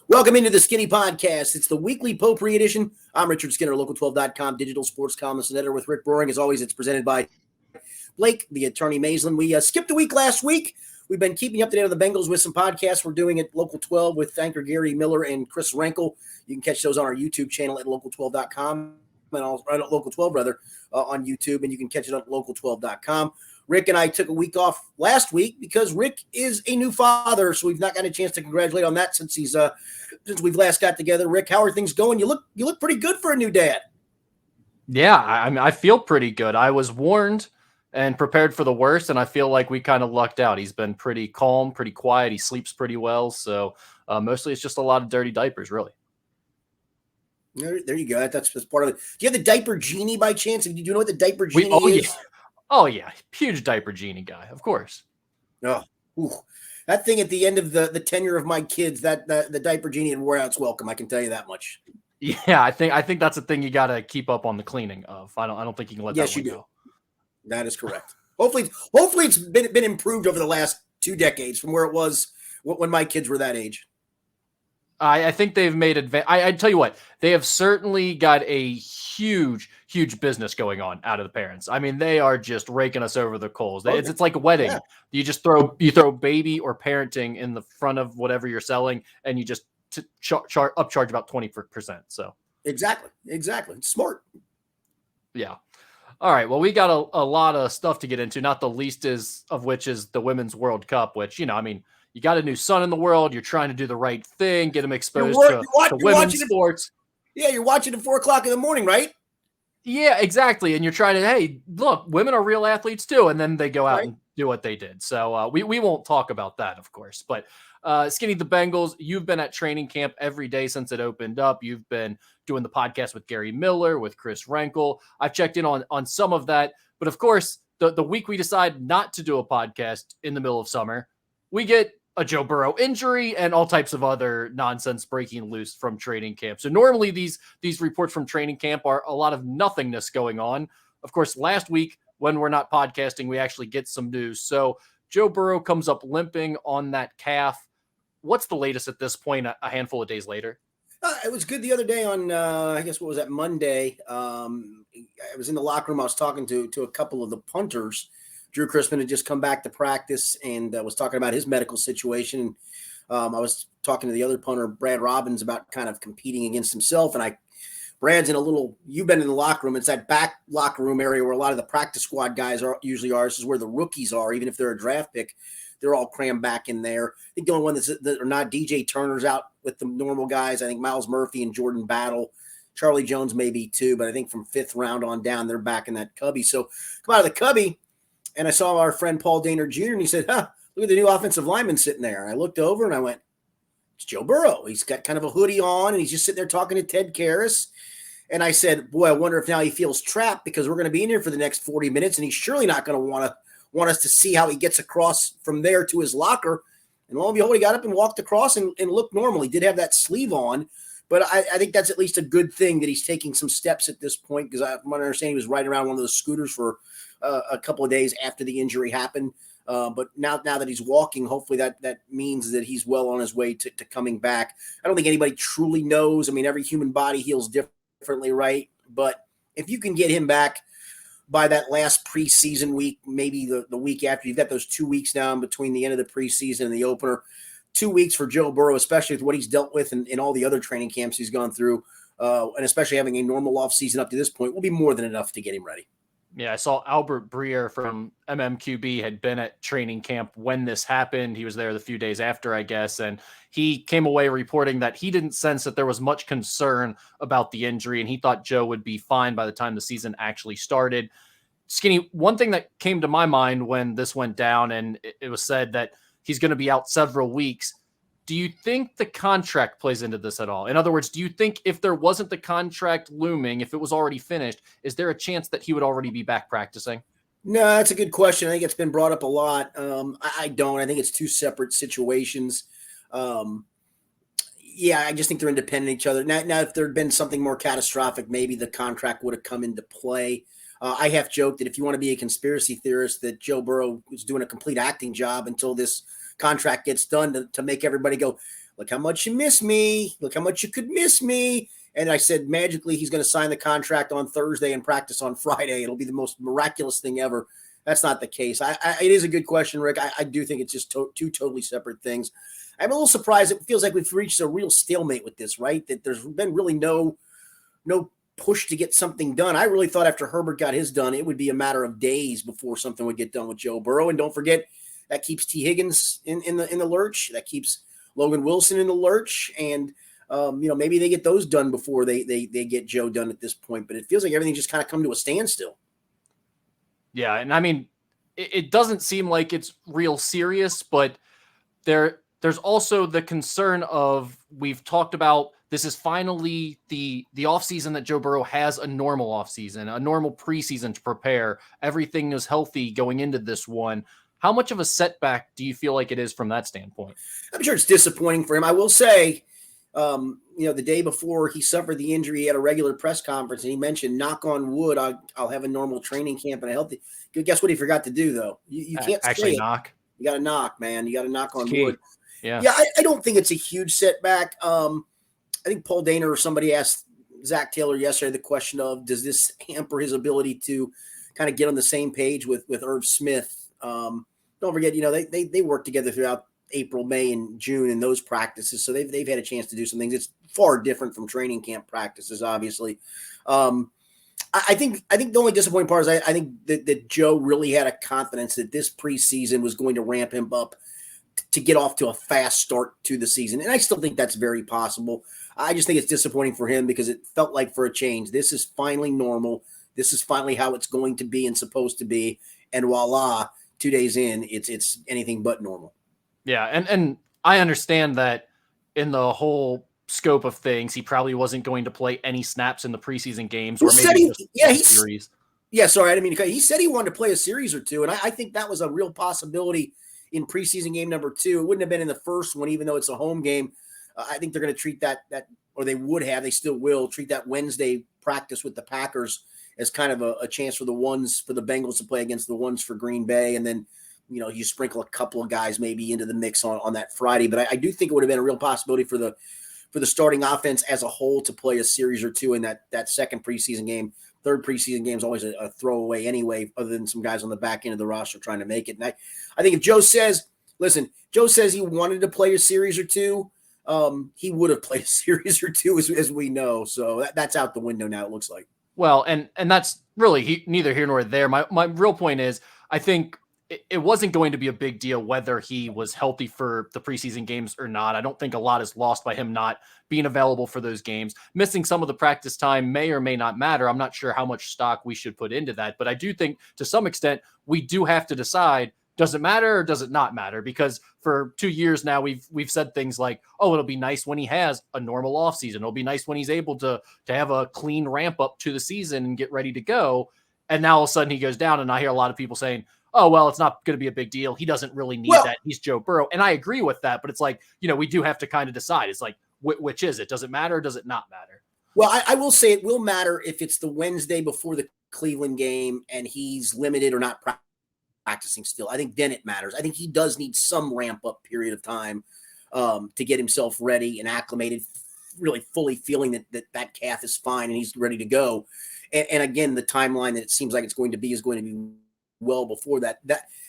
Welcome into the Skinny Podcast. It's the weekly potpourri edition. I'm Richard Skinner, Local12.com, digital sports columnist and editor with Rick Broering. As always, it's presented by Blake, the attorney Maislin. We skipped a week last week. We've been keeping you up to date on the Bengals with some podcasts. We're doing it Local 12 with anchor Gary Miller and Chris Renkel. You can catch those on our YouTube channel at Local12.com and also Local 12 on YouTube, and you can catch it on Local12.com. Rick and I took a week off last week because Rick is a new father, so we've not gotten a chance to congratulate on that since we've last got together. Rick, how are things going? You look pretty good for a new dad. Yeah, I feel pretty good. I was warned and prepared for the worst, and I feel like we kind of lucked out. He's been pretty calm, pretty quiet. He sleeps pretty well, so mostly it's just a lot of dirty diapers, really. There you go. That's part of it. Do you have the diaper genie by chance? Do you know what the diaper genie is? Yeah. Oh, yeah. Huge diaper genie guy, of course. Oh, that thing at the end of the tenure of my kids, the diaper genie had wore out its welcome. I can tell you that much. Yeah, I think that's a thing you got to keep up on the cleaning of. I don't think you can let that one go. That is correct. Hopefully it's been improved over the last 2 decades from where it was when my kids were that age. I think they've made I tell you what, they have certainly got a huge business going on out of the parents. I mean, they are just raking us over the coals. It's like a wedding. Yeah. You just throw baby or parenting in the front of whatever you're selling, and you just upcharge about 20%. So exactly, it's smart. Yeah. All right. Well, we got a lot of stuff to get into. Not the least of which is the Women's World Cup, which you got a new son in the world. You're trying to do the right thing, get him exposed to women's sports. Yeah, you're watching at 4:00 in the morning, right? Yeah, exactly. And you're trying to, hey, look, women are real athletes too. And then they go out and do what they did. So we won't talk about that, of course. But Skinny, the Bengals, you've been at training camp every day since it opened up. You've been doing the podcast with Gary Miller, with Chris Renkel. I've checked in on some of that. But of course, the week we decide not to do a podcast in the middle of summer, we get a Joe Burrow injury and all types of other nonsense breaking loose from training camp. So normally these reports from training camp are a lot of nothingness going on. Of course, last week when we're not podcasting, we actually get some news. So Joe Burrow comes up limping on that calf. What's the latest at this point, a handful of days later? It was good the other day on, I guess, what was that, Monday? I was in the locker room. I was talking to a couple of the punters. Drew Chrisman had just come back to practice and was talking about his medical situation. I was talking to the other punter, Brad Robbins, about kind of competing against himself. And Brad's in you've been in the locker room. It's that back locker room area where a lot of the practice squad guys usually are. This is where the rookies are, even if they're a draft pick. They're all crammed back in there. I think the only one that are not DJ Turner's out with the normal guys. I think Miles Murphy and Jordan Battle. Charlie Jones maybe too, but I think from 5th round on down, they're back in that cubby. So come out of the cubby. And I saw our friend Paul Daner Jr. and he said, look at the new offensive lineman sitting there. And I looked over and I went, it's Joe Burrow. He's got kind of a hoodie on and he's just sitting there talking to Ted Karras. And I said, boy, I wonder if now he feels trapped because we're going to be in here for the next 40 minutes and he's surely not going to want us to see how he gets across from there to his locker. And lo and behold, he got up and walked across and looked normal. He did have that sleeve on. But I think that's at least a good thing that he's taking some steps at this point because from what I understand, he was riding around one of those scooters for a couple of days after the injury happened. But now that he's walking, hopefully that means that he's well on his way to coming back. I don't think anybody truly knows. I mean, every human body heals differently, right? But if you can get him back by that last preseason week, maybe the week after, you've got those 2 weeks now in between the end of the preseason and the opener. 2 weeks for Joe Burrow, especially with what he's dealt with in all the other training camps he's gone through, and especially having a normal offseason up to this point, will be more than enough to get him ready. Yeah, I saw Albert Breer from MMQB had been at training camp when this happened. He was there the few days after, I guess, and he came away reporting that he didn't sense that there was much concern about the injury, and he thought Joe would be fine by the time the season actually started. Skinny, one thing that came to my mind when this went down and it was said that he's going to be out several weeks. Do you think the contract plays into this at all? In other words, do you think if there wasn't the contract looming, if it was already finished, is there a chance that he would already be back practicing? No, that's a good question. I think it's been brought up a lot. I don't. I think it's two separate situations. Yeah, I just think they're independent of each other. Now, if there had been something more catastrophic, maybe the contract would have come into play. I have joked that if you want to be a conspiracy theorist, that Joe Burrow was doing a complete acting job until this contract gets done to make everybody go, look how much you miss me. Look how much you could miss me. And I said, magically, he's going to sign the contract on Thursday and practice on Friday. It'll be the most miraculous thing ever. That's not the case. It is a good question, Rick. I do think it's just two totally separate things. I'm a little surprised. It feels like we've reached a real stalemate with this, right? That there's been really no push to get something done. I really thought after Herbert got his done, it would be a matter of days before something would get done with Joe Burrow. And don't forget, that keeps T. Higgins in the lurch. That keeps Logan Wilson in the lurch. And maybe they get those done before they get Joe done at this point. But it feels like everything just kind of come to a standstill. Yeah, and I mean, it doesn't seem like it's real serious, but there's also the concern of, we've talked about, this is finally the offseason that Joe Burrow has a normal offseason, a normal preseason to prepare. Everything is healthy going into this one. How much of a setback do you feel like it is from that standpoint? I'm sure it's disappointing for him. I will say, the day before he suffered the injury at a regular press conference, and he mentioned, knock on wood, I'll have a normal training camp and a healthy. Guess what he forgot to do, though? You can't actually knock. You got to knock, man. You got to knock on wood. Yeah. I don't think it's a huge setback. I think Paul Dana or somebody asked Zach Taylor yesterday the question of, does this hamper his ability to kind of get on the same page with Irv Smith? Don't forget, they work together throughout April, May, and June in those practices, so they've had a chance to do some things. It's far different from training camp practices, obviously. I think the only disappointing part is I think that Joe really had a confidence that this preseason was going to ramp him up to get off to a fast start to the season, and I still think that's very possible. I just think it's disappointing for him because it felt like, for a change, this is finally normal. This is finally how it's going to be and supposed to be, and voila, 2 days in, it's anything but normal. Yeah, and I understand that in the whole scope of things, he probably wasn't going to play any snaps in the preseason games, or maybe just series. Yeah, sorry, I didn't mean to cut. He said he wanted to play a series or two, and I think that was a real possibility in preseason game number 2. It wouldn't have been in the first one, even though it's a home game. I think they're going to treat that, or they would have, they still will treat that Wednesday practice with the Packers as kind of a chance for the Bengals to play against the ones for Green Bay. And then, you sprinkle a couple of guys maybe into the mix on that Friday. But I do think it would have been a real possibility for the starting offense as a whole to play a series or two in that second preseason game. Third preseason game is always a throwaway anyway, other than some guys on the back end of the roster trying to make it. And I think if Joe says he wanted to play a series or two, he would have played a series or two, as we know. So that's out the window now, it looks like. Well, and that's really neither here nor there. My real point is, I think it wasn't going to be a big deal whether he was healthy for the preseason games or not. I don't think a lot is lost by him not being available for those games. Missing some of the practice time may or may not matter. I'm not sure how much stock we should put into that, but I do think to some extent we do have to decide, does it matter or does it not matter? Because for 2 years now, we've said things like, oh, it'll be nice when he has a normal offseason. It'll be nice when he's able to have a clean ramp up to the season and get ready to go. And now all of a sudden he goes down, and I hear a lot of people saying, oh, well, it's not going to be a big deal. He doesn't really need that. He's Joe Burrow. And I agree with that, but it's like, we do have to kind of decide. It's like, which is it? Does it matter or does it not matter? Well, I will say it will matter if it's the Wednesday before the Cleveland game and he's limited or not practicing still. I think then it matters. I think he does need some ramp up period of time to get himself ready and acclimated, really fully feeling that calf is fine and he's ready to go. And again, the timeline that it seems like it's going to be is going to be well before that.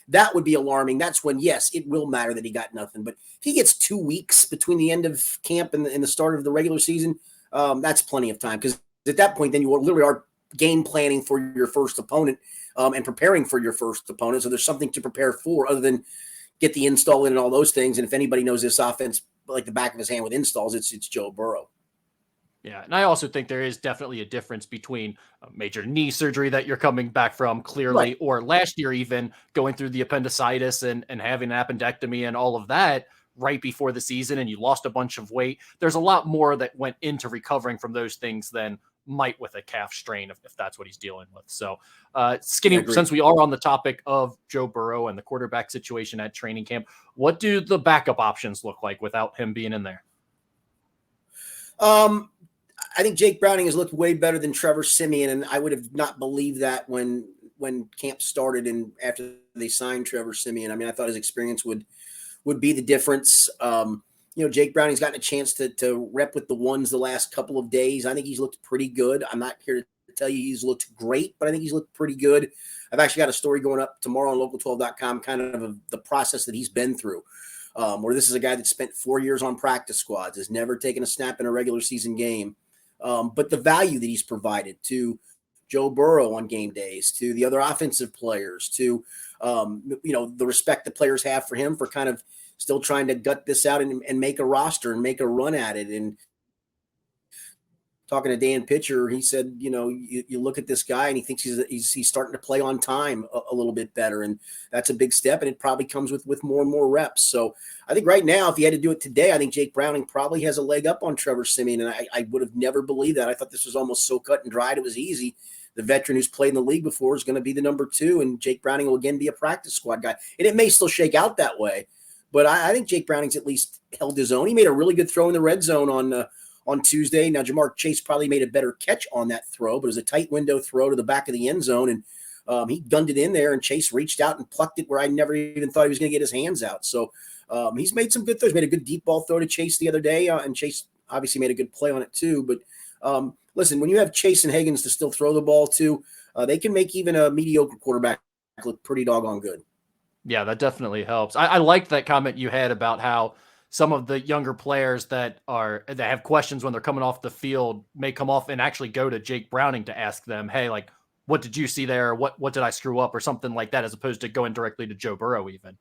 That would be alarming. That's when, yes, it will matter that he got nothing. But if he gets 2 weeks between the end of camp and the start of the regular season, that's plenty of time. Because at that point, then you literally are game planning for your first opponent and preparing for your first opponent. So there's something to prepare for other than get the install in and all those things. And if anybody knows this offense like the back of his hand with installs, it's Joe Burrow. Yeah, and I also think there is definitely a difference between a major knee surgery that you're coming back from, clearly, right, or last year even going through the appendicitis and having an appendectomy and all of that right before the season, and you lost a bunch of weight. There's a lot more that went into recovering from those things than might with a calf strain, if that's what he's dealing with. So, Skinny, since we are on the topic of Joe Burrow and the quarterback situation at training camp, what do the backup options look like without him being in there? I think Jake Browning has looked way better than Trevor Siemian, and I would have not believed that when camp started and after they signed Trevor Siemian. I mean, I thought his experience would be the difference. Jake Browning's gotten a chance to rep with the ones the last couple of days. I think he's looked pretty good. I'm not here to tell you he's looked great, but I think he's looked pretty good. I've actually got a story going up tomorrow on local12.com, kind of the process that he's been through, where this is a guy that spent 4 years on practice squads, has never taken a snap in a regular season game. But the value that he's provided to Joe Burrow on game days, to the other offensive players, to, the respect the players have for him for kind of still trying to gut this out and make a roster and make a run at it. And talking to Dan Pitcher, he said, you look at this guy and he thinks he's starting to play on time a little bit better. And that's a big step. And it probably comes with more and more reps. So I think right now, if he had to do it today, I think Jake Browning probably has a leg up on Trevor Siemian. And I would have never believed that. I thought this was almost so cut and dried. It was easy. The veteran who's played in the league before is going to be the number 2, and Jake Browning will again be a practice squad guy. And it may still shake out that way, but I think Jake Browning's at least held his own. He made a really good throw in the red zone on Tuesday. Now, Jamar Chase probably made a better catch on that throw, but it was a tight window throw to the back of the end zone, and he gunned it in there, and Chase reached out and plucked it where I never even thought he was going to get his hands out. So he's made some good throws. Made a good deep ball throw to Chase the other day, and Chase obviously made a good play on it too. But listen, when you have Chase and Higgins to still throw the ball to, they can make even a mediocre quarterback look pretty doggone good. Yeah, that definitely helps. I liked that comment you had about how some of the younger players that have questions when they're coming off the field may come off and actually go to Jake Browning to ask them, hey, like, what did you see there? What did I screw up or something like that, as opposed to going directly to Joe Burrow even.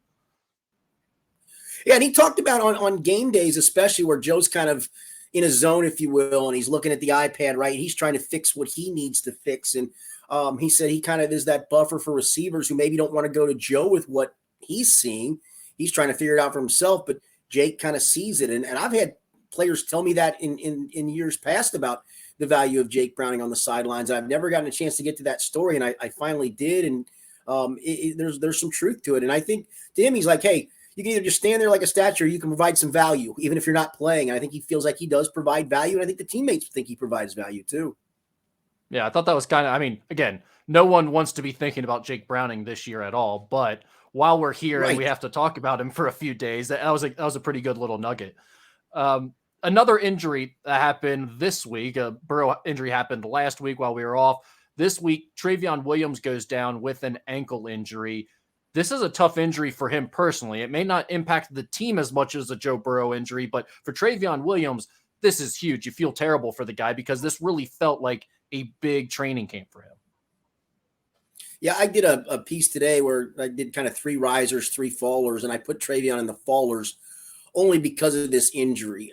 Yeah, and he talked about on game days, especially where Joe's kind of in a zone, if you will, and he's looking at the iPad, right? He's trying to fix what he needs to fix. And he said he kind of is that buffer for receivers who maybe don't want to go to Joe with what he's seeing. He's trying to figure it out for himself, but Jake kind of sees it. And I've had players tell me that in years past about the value of Jake Browning on the sidelines. I've never gotten a chance to get to that story, and I finally did. And there's some truth to it. And I think to him, he's like, hey, you can either just stand there like a statue, or you can provide some value, even if you're not playing. And I think he feels like he does provide value. And I think the teammates think he provides value too. Yeah, I thought that was again, no one wants to be thinking about Jake Browning this year at all. But while we're here and we have to talk about him for a few days, that was a pretty good little nugget. Another injury that happened this week, a Burrow injury happened last week while we were off. This week, Travion Williams goes down with an ankle injury. This is a tough injury for him personally. It may not impact the team as much as a Joe Burrow injury, but for Travion Williams, this is huge. You feel terrible for the guy because this really felt like a big training camp for him. Yeah, I did a piece today where I did kind of 3 risers, 3 fallers, and I put Travion in the fallers only because of this injury.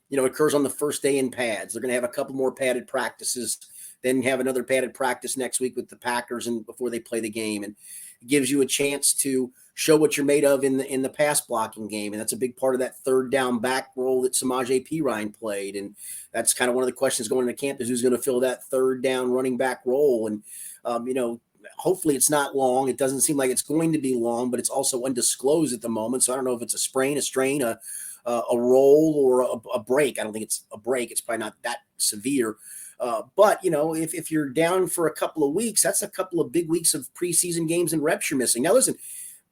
It occurs on the first day in pads. They're going to have a couple more padded practices, then have another padded practice next week with the Packers and before they play the game. And it gives you a chance to show what you're made of in the pass blocking game. And that's a big part of that third down back role that Samaje Perine played. And that's kind of one of the questions going into camp is who's going to fill that third down running back role. And, hopefully it's not long. It doesn't seem like it's going to be long, but it's also undisclosed at the moment. So I don't know if it's a sprain, a strain, a roll, or a break. I don't think it's a break. It's probably not that severe. But, if you're down for a couple of weeks, that's a couple of big weeks of preseason games and reps you're missing. Now, listen,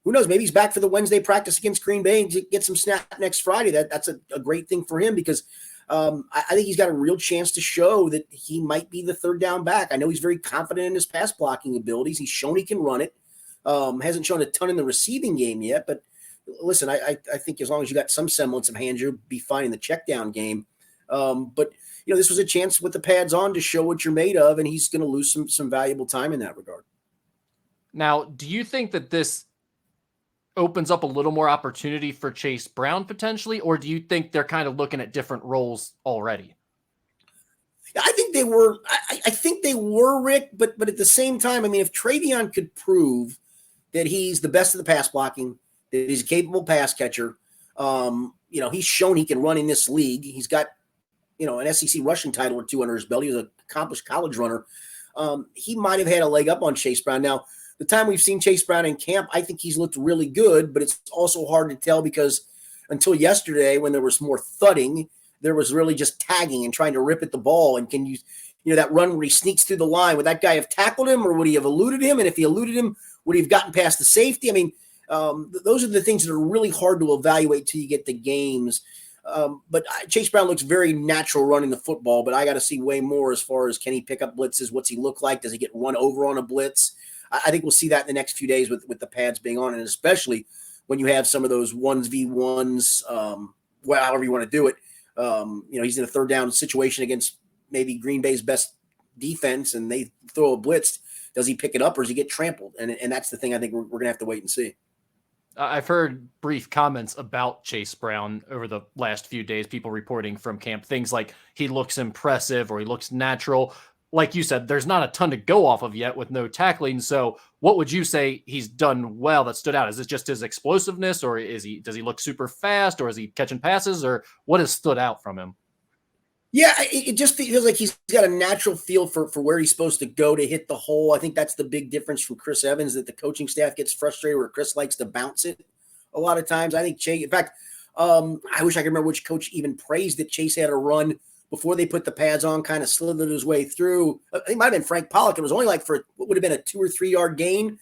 who knows? Maybe he's back for the Wednesday practice against Green Bay and get some snap next Friday. That's a great thing for him because I think he's got a real chance to show that he might be the third down back. I know he's very confident in his pass blocking abilities. He's shown he can run it. Hasn't shown a ton in the receiving game yet, but listen, I think as long as you got some semblance of hands, you'll be fine in the check down game. But this was a chance with the pads on to show what you're made of, and he's going to lose some valuable time in that regard. Now, do you think that this opens up a little more opportunity for Chase Brown potentially, or do you think they're kind of looking at different roles already? I think they were. I think they were, Rick, but at the same time, I mean, if Travion could prove that he's the best of the pass blocking, that he's a capable pass catcher, he's shown he can run in this league. He's got, an SEC rushing title or 2 under his belt. He was an accomplished college runner. He might have had a leg up on Chase Brown. Now, the time we've seen Chase Brown in camp, I think he's looked really good, but it's also hard to tell because until yesterday when there was more thudding, there was really just tagging and trying to rip at the ball. And can you that run where he sneaks through the line, would that guy have tackled him or would he have eluded him? And if he eluded him, would he have gotten past the safety? I mean, those are the things that are really hard to evaluate till you get the games. But Chase Brown looks very natural running the football, but I got to see way more as far as can he pick up blitzes? What's he look like? Does he get run over on a blitz? I think we'll see that in the next few days with the pads being on, and especially when you have some of those 1v1s, however you want to do it. He's in a third down situation against maybe Green Bay's best defense, and they throw a blitz. Does he pick it up or does he get trampled? And that's the thing I think we're going to have to wait and see. I've heard brief comments about Chase Brown over the last few days, people reporting from camp, things like he looks impressive or he looks natural. Like you said, there's not a ton to go off of yet with no tackling. So what would you say he's done well that stood out? Is it just his explosiveness, or does he look super fast, or is he catching passes, or what has stood out from him? Yeah, it just feels like he's got a natural feel for where he's supposed to go to hit the hole. I think that's the big difference from Chris Evans, that the coaching staff gets frustrated where Chris likes to bounce it a lot of times. I think Chase, in fact, I wish I could remember which coach even praised that Chase had a run before they put the pads on, kind of slithered his way through. It might have been Frank Pollock. It was only like for what would have been a 2 or 3 yard gain,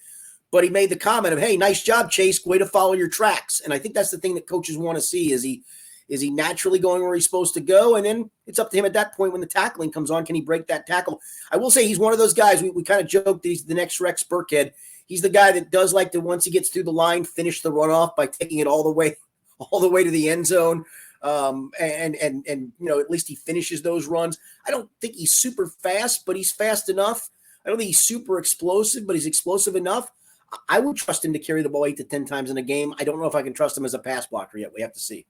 but he made the comment of, hey, nice job, Chase, way to follow your tracks. And I think that's the thing that coaches want to see. Is he naturally going where he's supposed to go? And then it's up to him at that point when the tackling comes on. Can he break that tackle? I will say he's one of those guys. We kind of joked that he's the next Rex Burkhead. He's the guy that does like to, once he gets through the line, finish the runoff by taking it all the way to the end zone. And at least he finishes those runs. I don't think he's super fast, but he's fast enough. I don't think he's super explosive, but he's explosive enough. I would trust him to carry the ball 8 to 10 times in a game. I don't know if I can trust him as a pass blocker yet. We have to see.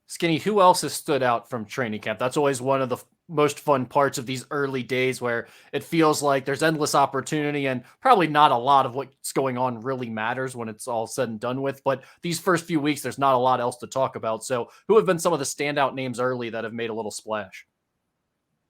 Skinny, who else has stood out from training camp? That's always one of the most fun parts of these early days, where it feels like there's endless opportunity and probably not a lot of what's going on really matters when it's all said and done with. But these first few weeks, there's not a lot else to talk about. So who have been some of the standout names early that have made a little splash?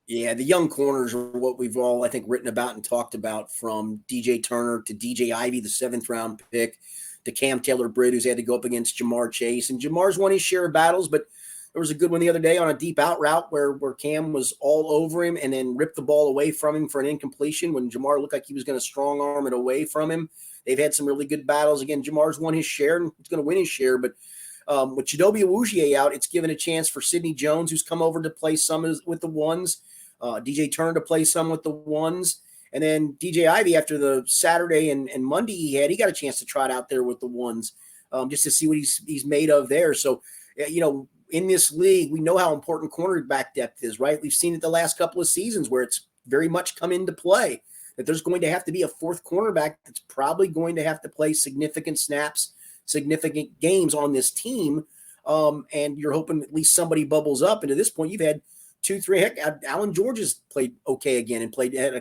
Yeah, the young corners are what we've all, I think, written about and talked about, from DJ Turner to DJ Ivey, the 7th round pick, to Cam Taylor-Britt, who's had to go up against Jamar Chase. And Jamar's won his share of battles, but there was a good one the other day on a deep out route where Cam was all over him and then ripped the ball away from him for an incompletion when Jamar looked like he was going to strong arm it away from him. They've had some really good battles. Again, Jamar's won his share and he's going to win his share. But with Chidobe Awuzie out, it's given a chance for Sidney Jones, who's come over to play some with the ones, DJ Turner to play some with the ones. And then DJ Ivey, after the Saturday and Monday he got a chance to trot out there with the ones, just to see what he's made of there. So, in this league, we know how important cornerback depth is, right? We've seen it the last couple of seasons where it's very much come into play, that there's going to have to be a 4th cornerback that's probably going to have to play significant snaps, significant games on this team. And you're hoping at least somebody bubbles up. And to this point, you've had 2-3. Heck, Alan George has played okay again and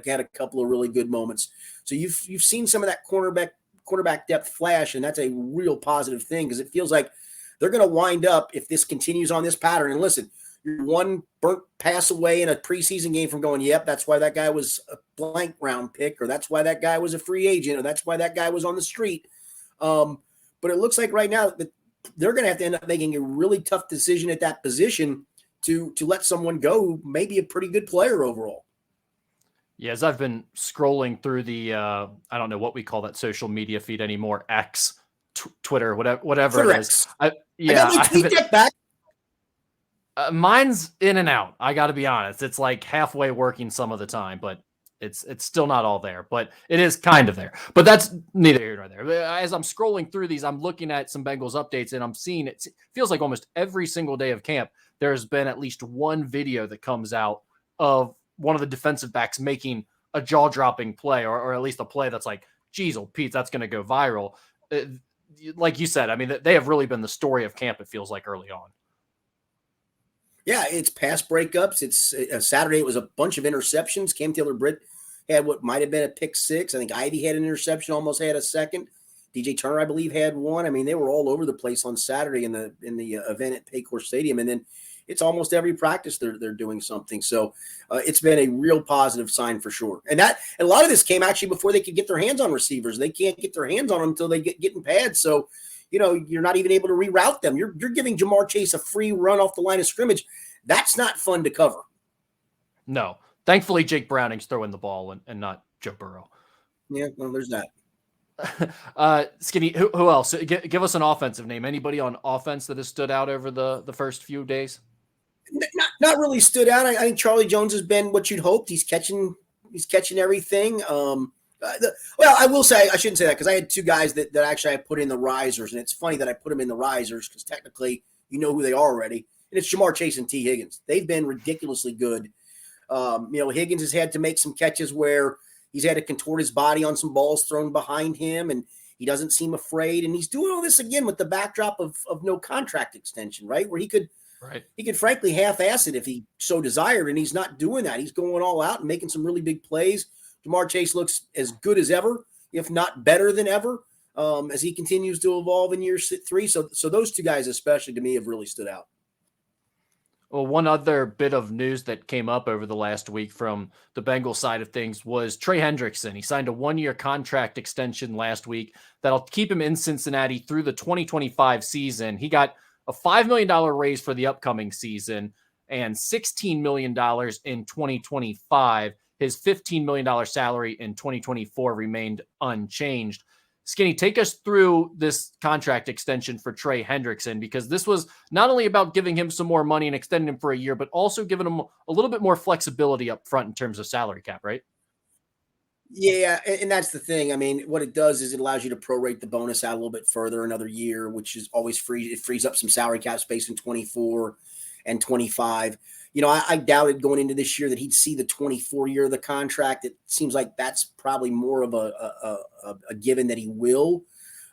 had a couple of really good moments. So you've seen some of that quarterback depth flash, and that's a real positive thing, because it feels like they're going to wind up, if this continues on this pattern. And listen, you're one burnt pass away in a preseason game from going, yep, that's why that guy was a blank round pick, or that's why that guy was a free agent, or that's why that guy was on the street. But it looks like right now that they're going to have to end up making a really tough decision at that position to let someone go who may be a pretty good player overall. Yeah, as I've been scrolling through the, I don't know what we call that social media feed anymore, X, Twitter, whatever Twitter it is. I tweet that back. Mine's in and out. I got to be honest. It's like halfway working some of the time, but it's still not all there, but it is kind of there. But that's neither here nor there. As I'm scrolling through these, I'm looking at some Bengals updates, and I'm seeing it feels like almost every single day of camp, there's been at least one video that comes out of one of the defensive backs making a jaw-dropping play, or at least a play that's like, geez, oh Pete, that's going to go viral. Like you said, I mean, they have really been the story of camp, it feels like, early on. Yeah, it's pass breakups. It's Saturday. It was a bunch of interceptions. Cam Taylor-Britt had what might have been a pick 6. I think Ivey had an interception, almost had a second. DJ Turner, I believe, had one. I mean, they were all over the place on Saturday in the event at Paycor Stadium, and then it's almost every practice they're doing something. So it's been a real positive sign for sure. And a lot of this came actually before they could get their hands on receivers. They can't get their hands on them until they get in pads. So, you're not even able to reroute them. You're giving Jamar Chase a free run off the line of scrimmage. That's not fun to cover. No. Thankfully, Jake Browning's throwing the ball and not Joe Burrow. Yeah, well, there's that. Skinny, who else? Give us an offensive name. Anybody on offense that has stood out over the first few days? Not really stood out. I think Charlie Jones has been what you'd hoped. He's catching everything. Well, I will say I shouldn't say that because I had two guys that actually I put in the risers, and it's funny that I put them in the risers because technically you know who they are already, and it's Jamar Chase and T. Higgins. They've been ridiculously good. Higgins has had to make some catches where he's had to contort his body on some balls thrown behind him, and he doesn't seem afraid. And he's doing all this again with the backdrop of no contract extension, right? Where he could frankly half-ass it if he so desired, and he's not doing that. He's going all out and making some really big plays. Jamar Chase looks as good as ever, if not better than ever, as he continues to evolve in year 3. So those two guys especially to me have really stood out. Well, one other bit of news that came up over the last week from the Bengals side of things was Trey Hendrickson. He signed a 1-year contract extension last week that'll keep him in Cincinnati through the 2025 season. He got a $5 million raise for the upcoming season and $16 million in 2025. His $15 million salary in 2024 remained unchanged. Skinny, take us through this contract extension for Trey Hendrickson, because this was not only about giving him some more money and extending him for a year, but also giving him a little bit more flexibility up front in terms of salary cap, right? Yeah, and that's the thing. I mean, what it does is it allows you to prorate the bonus out a little bit further another year, which is always free. It frees up some salary cap space in 24 and 25. I doubted going into this year that he'd see the 24 year of the contract. It seems like that's probably more of a given that he will.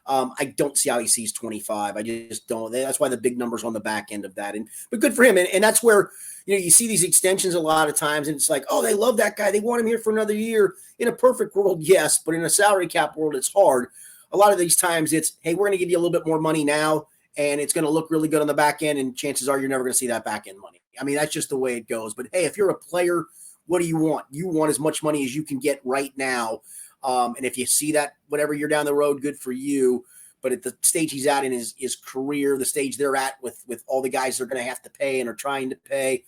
I don't see how he sees 25. I just don't. That's why the big number's on the back end of that. But good for him. And that's where, you see these extensions a lot of times and it's like, oh, they love that guy. They want him here for another year. In a perfect world, yes. But in a salary cap world, it's hard. A lot of these times it's, hey, we're going to give you a little bit more money now and it's going to look really good on the back end. And chances are you're never going to see that back end money. I mean, that's just the way it goes. But hey, if you're a player, what do you want? You want as much money as you can get right now. And if you see that, whatever you're down the road, good for you. But at the stage he's at in his career, the stage they're at with all the guys they're going to have to pay and are trying to pay,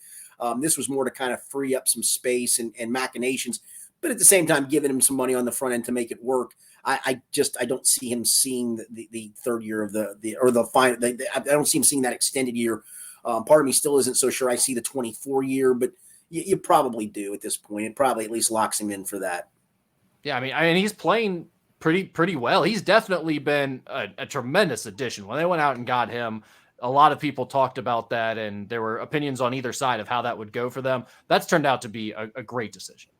this was more to kind of free up some space and machinations. But at the same time, giving him some money on the front end to make it work. I don't see him seeing the third year of the final. I don't see him seeing that extended year. Part of me still isn't so sure I see the 24 year, but you probably do at this point. It probably at least locks him in for that. Yeah, I mean, he's playing pretty well. He's definitely been a tremendous addition. When they went out and got him, a lot of people talked about that, and there were opinions on either side of how that would go for them. That's turned out to be a great decision.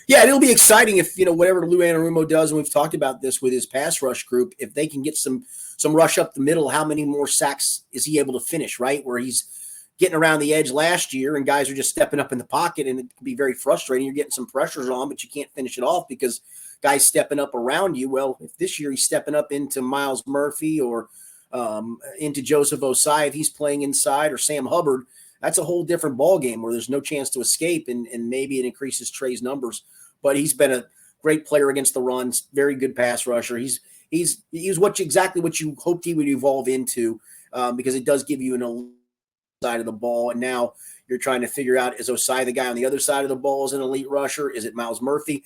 Yeah, it'll be exciting if, whatever Lou Anarumo does, and we've talked about this with his pass rush group, if they can get some rush up the middle, how many more sacks is he able to finish, right? Where he's getting around the edge last year and guys are just stepping up in the pocket and it can be very frustrating. You're getting some pressures on, but you can't finish it off because guys stepping up around you. Well, if this year he's stepping up into Miles Murphy or into Joseph Osai, if he's playing inside, or Sam Hubbard, that's a whole different ball game where there's no chance to escape, and maybe it increases Trey's numbers. But he's been a great player against the runs, very good pass rusher. He's exactly what you hoped he would evolve into, because it does give you an side of the ball. And now you're trying to figure out, is Osai the guy on the other side of the ball as an elite rusher? Is it Miles Murphy?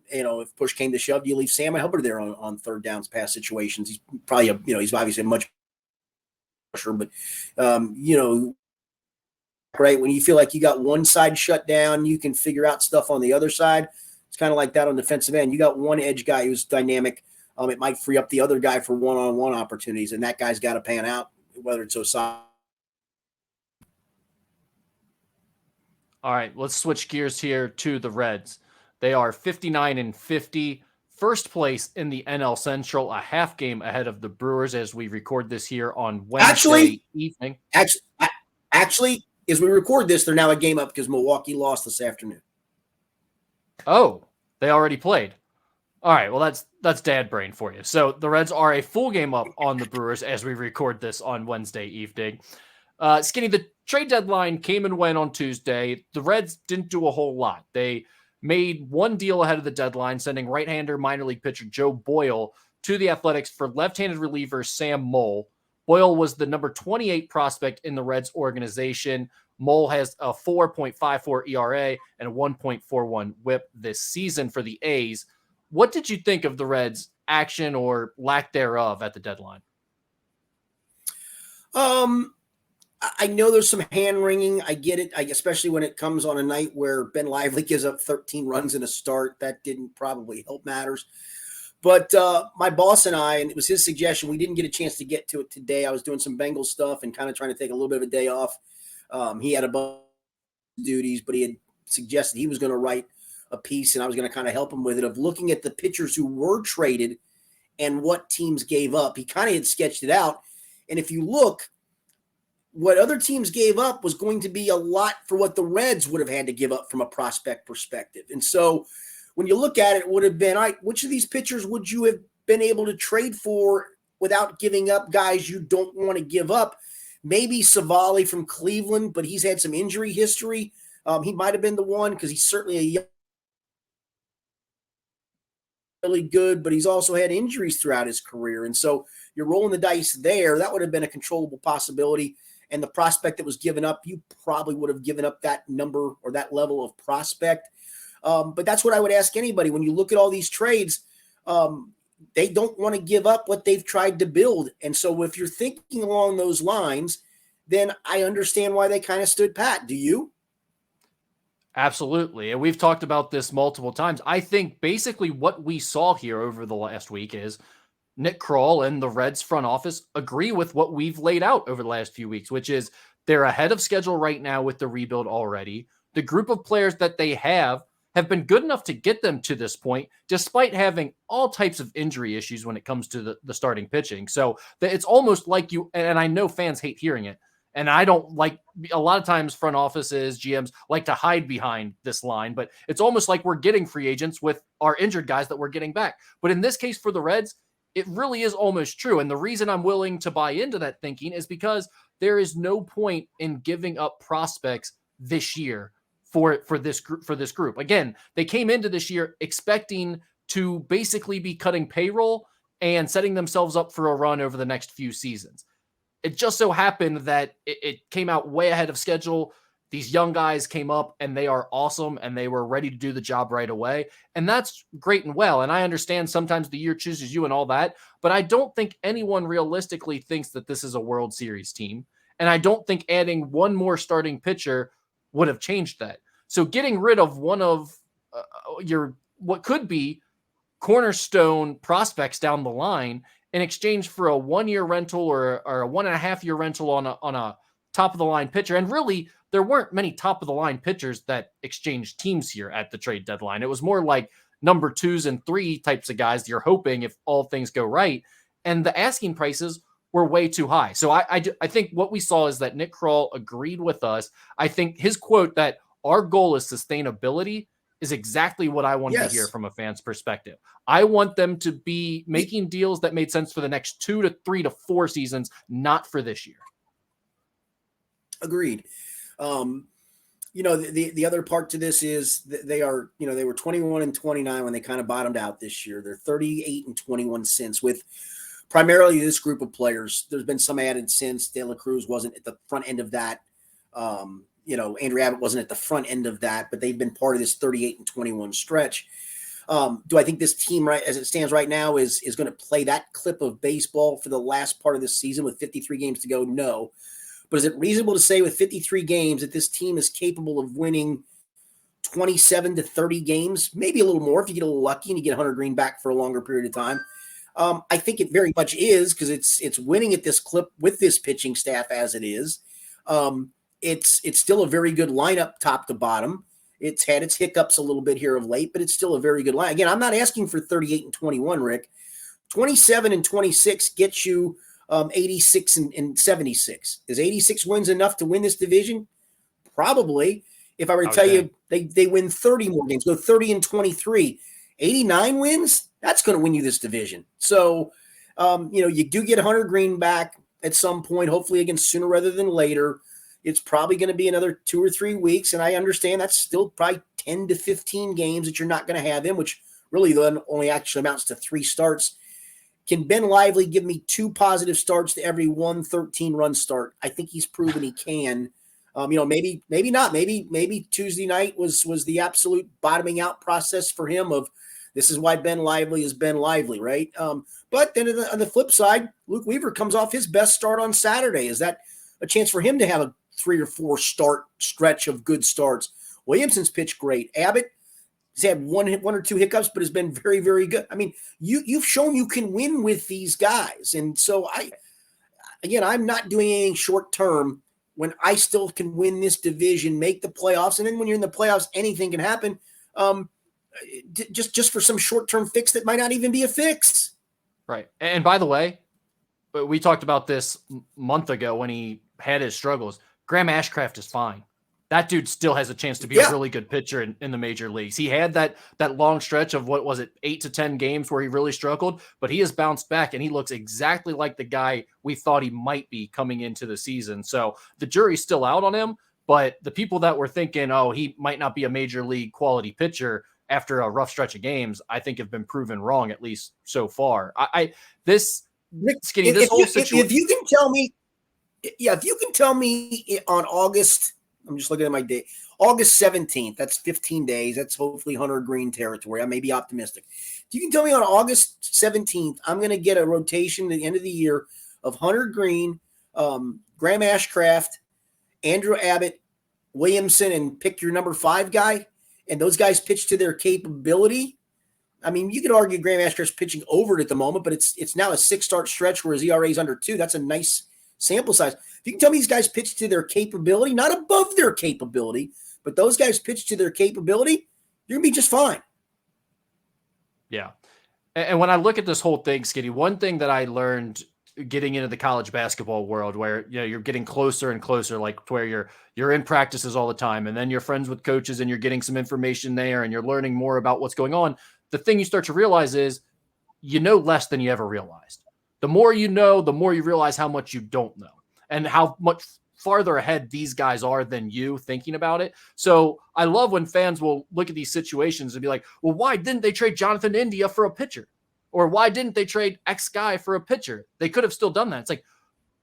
If push came to shove, you leave Sam Hubbard there on third downs pass situations. He's probably he's obviously a much rusher, but right, when you feel like you got one side shut down, you can figure out stuff on the other side. It's kind of like that on defensive end. You got one edge guy who's dynamic. It might free up the other guy for one-on-one opportunities, and that guy's got to pan out, whether it's Osai. All right, let's switch gears here to the Reds. They are 59-50, first place in the NL Central, a half game ahead of the Brewers as we record this here on Wednesday evening. Actually, as we record this, they're now a game up because Milwaukee lost this afternoon. Oh, they already played. All right, well, that's dad brain for you. So the Reds are a full game up on the Brewers as we record this on Wednesday evening. Skinny, the trade deadline came and went on Tuesday. The Reds didn't do a whole lot. They made one deal ahead of the deadline, sending right-hander minor league pitcher Joe Boyle to the Athletics for left-handed reliever Sam Moll. Boyle was the number 28 prospect in the Reds organization. Moll has a 4.54 ERA and a 1.41 WHIP this season for the A's. What did you think of the Reds' action or lack thereof at the deadline? I know there's some hand wringing. I get it, especially when it comes on a night where Ben Lively gives up 13 runs in a start. That didn't probably help matters. But my boss and I, and it was his suggestion, we didn't get a chance to get to it today. I was doing some Bengals stuff and kind of trying to take a little bit of a day off. He had a bunch of duties, but he had suggested he was going to write a piece, and I was going to kind of help him with it, of looking at the pitchers who were traded and what teams gave up. He kind of had sketched it out. And if you look, what other teams gave up was going to be a lot for what the Reds would have had to give up from a prospect perspective. And so when you look at it, it would have been, all right, which of these pitchers would you have been able to trade for without giving up guys you don't want to give up? Maybe Savali from Cleveland, but he's had some injury history. He might have been the one, because he's certainly a young, really good, but he's also had injuries throughout his career. And so you're rolling the dice there. That would have been a controllable possibility. And the prospect that was given up, you probably would have given up that number or that level of prospect. But that's what I would ask anybody. When you look at all these trades, they don't want to give up what they've tried to build. And so if you're thinking along those lines, then I understand why they kind of stood pat. Do you? Absolutely. And we've talked about this multiple times. I think basically what we saw here over the last week is Nick Kroll and the Reds front office agree with what we've laid out over the last few weeks, which is they're ahead of schedule right now with the rebuild already. The group of players that they have been good enough to get them to this point, despite having all types of injury issues when it comes to the starting pitching. So it's almost like you, and I know fans hate hearing it, and I don't like, a lot of times front offices, GMs like to hide behind this line, but it's almost like we're getting free agents with our injured guys that we're getting back. But in this case for the Reds, it really is almost true. And the reason I'm willing to buy into that thinking is because there is no point in giving up prospects this year for this group. Again, they came into this year expecting to basically be cutting payroll and setting themselves up for a run over the next few seasons. It just so happened that it came out way ahead of schedule. These young guys came up and they are awesome and they were ready to do the job right away. And that's great and well. And I understand sometimes the year chooses you and all that, but I don't think anyone realistically thinks that this is a World Series team. And I don't think adding one more starting pitcher would have changed that. So getting rid of one of your, what could be cornerstone prospects down the line in exchange for a 1-year rental or a 1.5-year rental on a top of the line pitcher. And really, there weren't many top of the line pitchers that exchanged teams here at the trade deadline. It was more like number 2s and 3 types of guys you're hoping if all things go right. And the asking prices were way too high. So I think what we saw is that Nick Kroll agreed with us. I think his quote that our goal is sustainability is exactly what I wanted to hear from a fan's perspective. I want them to be making deals that made sense for the next 2 to 3 to 4 seasons, not for this year. Agreed. The other part to this is they are, they were 21-29 when they kind of bottomed out this year. They're 38-21 since, with primarily this group of players. There's been some added since. De La Cruz wasn't at the front end of that. Andrew Abbott wasn't at the front end of that, but they've been part of this 38-21 stretch. Do I think this team, right as it stands right now, is going to play that clip of baseball for the last part of this season with 53 games to go? No. But is it reasonable to say with 53 games that this team is capable of winning 27 to 30 games, maybe a little more if you get a little lucky and you get Hunter Green back for a longer period of time? I think it very much is, because it's winning at this clip with this pitching staff as it is. It's still a very good lineup top to bottom. It's had its hiccups a little bit here of late, but it's still a very good line. Again, I'm not asking for 38-21, Rick. 27-26 gets you 86 and 76. Is 86 wins enough to win this division? Probably. If I were to tell you they win 30 more games, go 30-23, 89 wins, that's going to win you this division. So, you do get Hunter Green back at some point, hopefully again sooner rather than later. It's probably going to be another 2 or 3 weeks, and I understand that's still probably 10 to 15 games that you're not going to have him, which really then only actually amounts to 3 starts. Can Ben Lively give me 2 positive starts to every 1 13-run start? I think he's proven he can. Maybe not. Maybe Tuesday night was the absolute bottoming out process for him of This is why Ben Lively is Ben Lively, right? But then on the flip side, Luke Weaver comes off his best start on Saturday. Is that a chance for him to have a 3 or 4 start stretch of good starts? Williamson's pitched great. Abbott has had one or two hiccups, but has been very, very good. I mean, you've shown you can win with these guys. And so I'm not doing anything short term when I still can win this division, make the playoffs. And then when you're in the playoffs, anything can happen. Just for some short-term fix that might not even be a fix. Right. And by the way, we talked about this a month ago when he had his struggles. Graham Ashcraft is fine. That dude still has a chance to be a really good pitcher in the major leagues. He had that long stretch of, 8 to 10 games where he really struggled, but he has bounced back and he looks exactly like the guy we thought he might be coming into the season. So the jury's still out on him, but the people that were thinking, oh, he might not be a major league quality pitcher after a rough stretch of games, I think have been proven wrong, at least so far. Skinny, this whole situation. If you can tell me on August, I'm just looking at my date, August 17th, that's 15 days. That's hopefully Hunter Green territory. I may be optimistic. If you can tell me on August 17th, I'm going to get a rotation at the end of the year of Hunter Green, Graham Ashcraft, Andrew Abbott, Williamson, and pick your number 5 guy, and those guys pitch to their capability. I mean, you could argue Graham Ashcraft's pitching over it at the moment, but it's now a 6-start stretch where his ERA is under 2. That's a nice sample size. If you can tell me these guys pitch to their capability, not above their capability, but those guys pitch to their capability, you're going to be just fine. Yeah. And when I look at this whole thing, Skinny, one thing that I learned getting into the college basketball world where, you're getting closer and closer, like where you're in practices all the time, and then you're friends with coaches and you're getting some information there and you're learning more about what's going on. The thing you start to realize is you know less than you ever realized. The more you know, the more you realize how much you don't know and how much farther ahead these guys are than you thinking about it. So I love when fans will look at these situations and be like, well, why didn't they trade Jonathan India for a pitcher? Or why didn't they trade X guy for a pitcher? They could have still done that. It's like,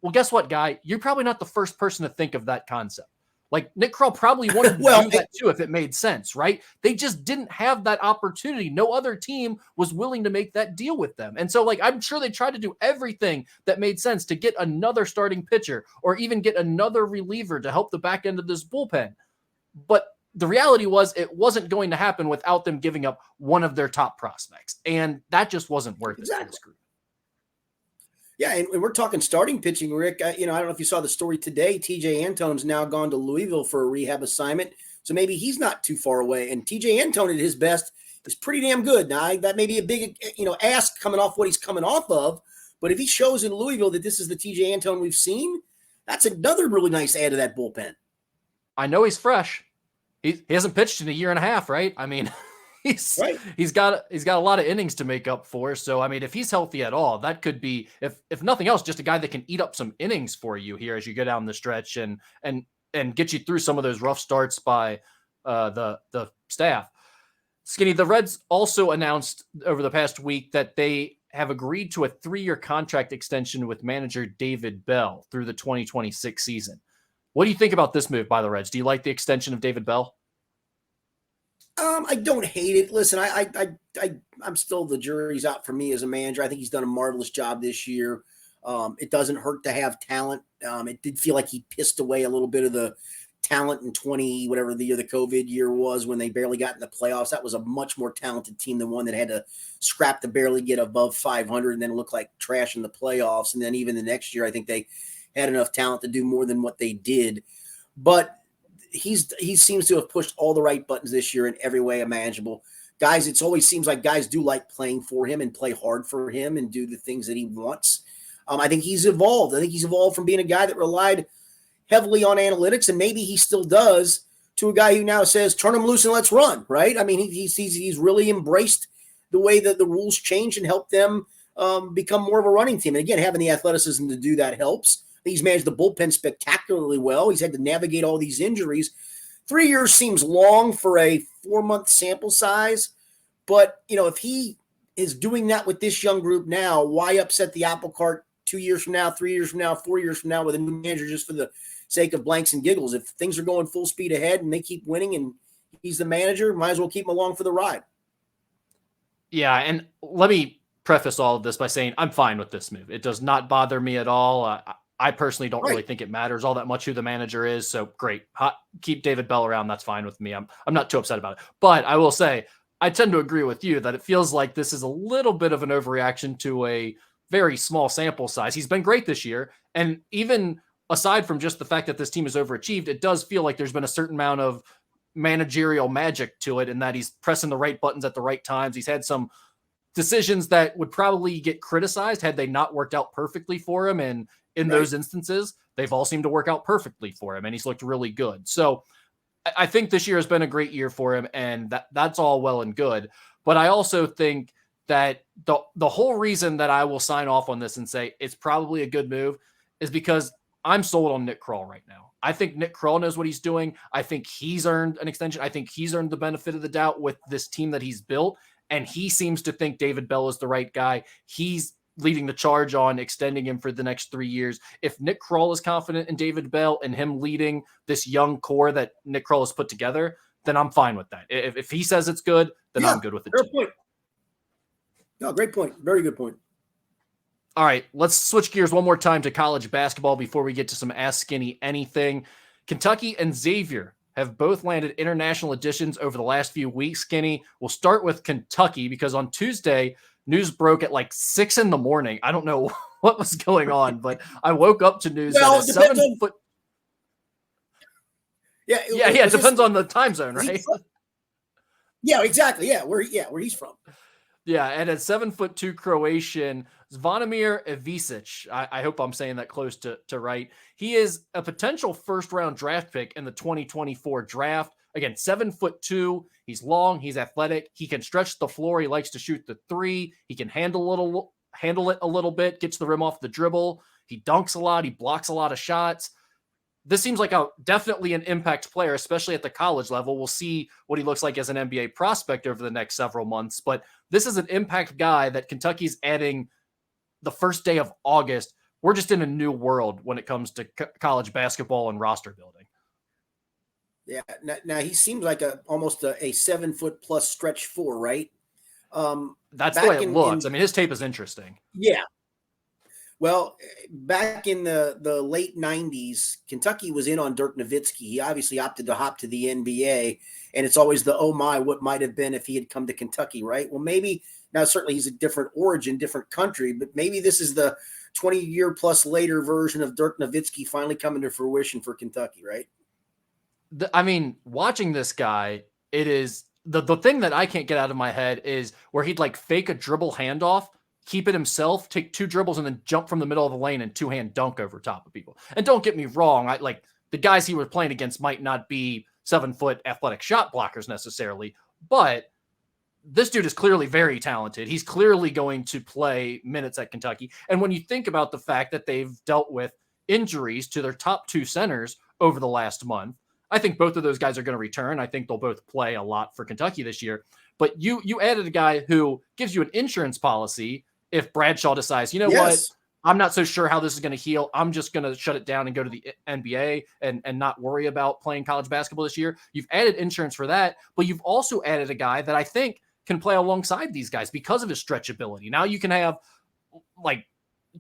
well, guess what, guy? You're probably not the first person to think of that concept. Like Nick Krall probably wanted to do that too if it made sense, right? They just didn't have that opportunity. No other team was willing to make that deal with them. And so, I'm sure they tried to do everything that made sense to get another starting pitcher or even get another reliever to help the back end of this bullpen. But the reality was it wasn't going to happen without them giving up one of their top prospects. And that just wasn't worth it for this group. Yeah, and we're talking starting pitching, Rick. I don't know if you saw the story today. TJ Antone's now gone to Louisville for a rehab assignment, so maybe he's not too far away. And TJ Antone at his best is pretty damn good. Now, that may be a big, ask coming off what he's coming off of, but if he shows in Louisville that this is the TJ Antone we've seen, that's another really nice add to that bullpen. I know he's fresh. He hasn't pitched in a year and a half, right? I mean, he's got a lot of innings to make up for. So, I mean, if he's healthy at all, that could be, if nothing else, just a guy that can eat up some innings for you here as you go down the stretch and get you through some of those rough starts by the staff. Skinny, the Reds also announced over the past week that they have agreed to a 3-year contract extension with manager David Bell through the 2026 season. What do you think about this move by the Reds? Do you like the extension of David Bell? I don't hate it. Listen, I'm still, the jury's out for me as a manager. I think he's done a marvelous job this year. It doesn't hurt to have talent. It did feel like he pissed away a little bit of the talent in 20, whatever the year the COVID year was, when they barely got in the playoffs. That was a much more talented team than one that had to scrap to barely get above 500 and then look like trash in the playoffs. And then even the next year, I think they had enough talent to do more than what they did. But he seems to have pushed all the right buttons this year in every way imaginable. Guys, it always seems like guys do like playing for him and play hard for him and do the things that he wants. I think he's evolved. I think he's evolved from being a guy that relied heavily on analytics, and maybe he still does, to a guy who now says, turn him loose and let's run, right? I mean, he's really embraced the way that the rules change and helped them become more of a running team. And again, having the athleticism to do that helps. He's managed the bullpen spectacularly well. He's had to navigate all these injuries. 3 years seems long for a 4-month sample size, but if he is doing that with this young group now, why upset the apple cart 2 years from now, 3 years from now, 4 years from now with a new manager just for the sake of blanks and giggles? If things are going full speed ahead and they keep winning and he's the manager, might as well keep him along for the ride. Yeah, and let me preface all of this by saying I'm fine with this move. It does not bother me at all. I personally don't really Right. think it matters all that much who the manager is. So great, keep David Bell around. That's fine with me. I'm not too upset about it. But I will say I tend to agree with you that it feels like this is a little bit of an overreaction to a very small sample size. He's been great this year, and even aside from just the fact that this team has overachieved, it does feel like there's been a certain amount of managerial magic to it, and that he's pressing the right buttons at the right times. He's had some decisions that would probably get criticized had they not worked out perfectly for him. And in those instances, they've all seemed to work out perfectly for him, and he's looked really good. So I think this year has been a great year for him, and that's all well and good. But I also think that the whole reason that I will sign off on this and say it's probably a good move is because I'm sold on Nick Kroll right now. I think Nick Kroll knows what he's doing. I think he's earned an extension. I think he's earned the benefit of the doubt with this team that he's built. And he seems to think David Bell is the right guy. He's leading the charge on extending him for the next 3 years. If Nick Kroll is confident in David Bell and him leading this young core that Nick Kroll has put together, then I'm fine with that. If he says it's good, then I'm good with it fair too. point. No, great point. Very good point. All right, let's switch gears one more time to college basketball before we get to some Ask Skinny Anything. Kentucky and Xavier have both landed international editions over the last few weeks. Skinny, we'll start with Kentucky because on Tuesday, news broke at like 6 a.m. I don't know what was going on, but I woke up to news that a 7 foot. Yeah, it depends on the time zone, right? Yeah, exactly. Yeah, where he's from. Yeah, and a 7'2" Croatian, Zvonimir Ivisic. I hope I'm saying that close to right. He is a potential first-round draft pick in the 2024 draft. Again, 7'2". He's long. He's athletic. He can stretch the floor. He likes to shoot the three. He can handle it a little bit. Gets the rim off the dribble. He dunks a lot. He blocks a lot of shots. This seems like definitely an impact player, especially at the college level. We'll see what he looks like as an NBA prospect over the next several months. But this is an impact guy that Kentucky's adding the first day of August. We're just in a new world when it comes to college basketball and roster building. Yeah. Now he seems like almost a 7 foot plus stretch four, right? That's the way it looks. I mean, his tape is interesting. Yeah. Well, back in the late 90s, Kentucky was in on Dirk Nowitzki. He obviously opted to hop to the NBA, and it's always the, oh my, what might have been if he had come to Kentucky, right? Well, maybe now certainly he's a different origin, different country, but maybe this is the 20-year plus later version of Dirk Nowitzki finally coming to fruition for Kentucky, right? I mean, watching this guy, it is the thing that I can't get out of my head is where he'd like fake a dribble handoff, keep it himself, take 2 dribbles, and then jump from the middle of the lane and 2-hand dunk over top of people. And don't get me wrong, the guys he was playing against might not be 7-foot athletic shot blockers necessarily, but this dude is clearly very talented. He's clearly going to play minutes at Kentucky. And when you think about the fact that they've dealt with injuries to their top 2 centers over the last month, I think both of those guys are going to return. I think they'll both play a lot for Kentucky this year. But you added a guy who gives you an insurance policy if Bradshaw decides, what, I'm not so sure how this is going to heal. I'm just going to shut it down and go to the NBA and not worry about playing college basketball this year. You've added insurance for that, but you've also added a guy that I think can play alongside these guys because of his stretchability. Now you can have like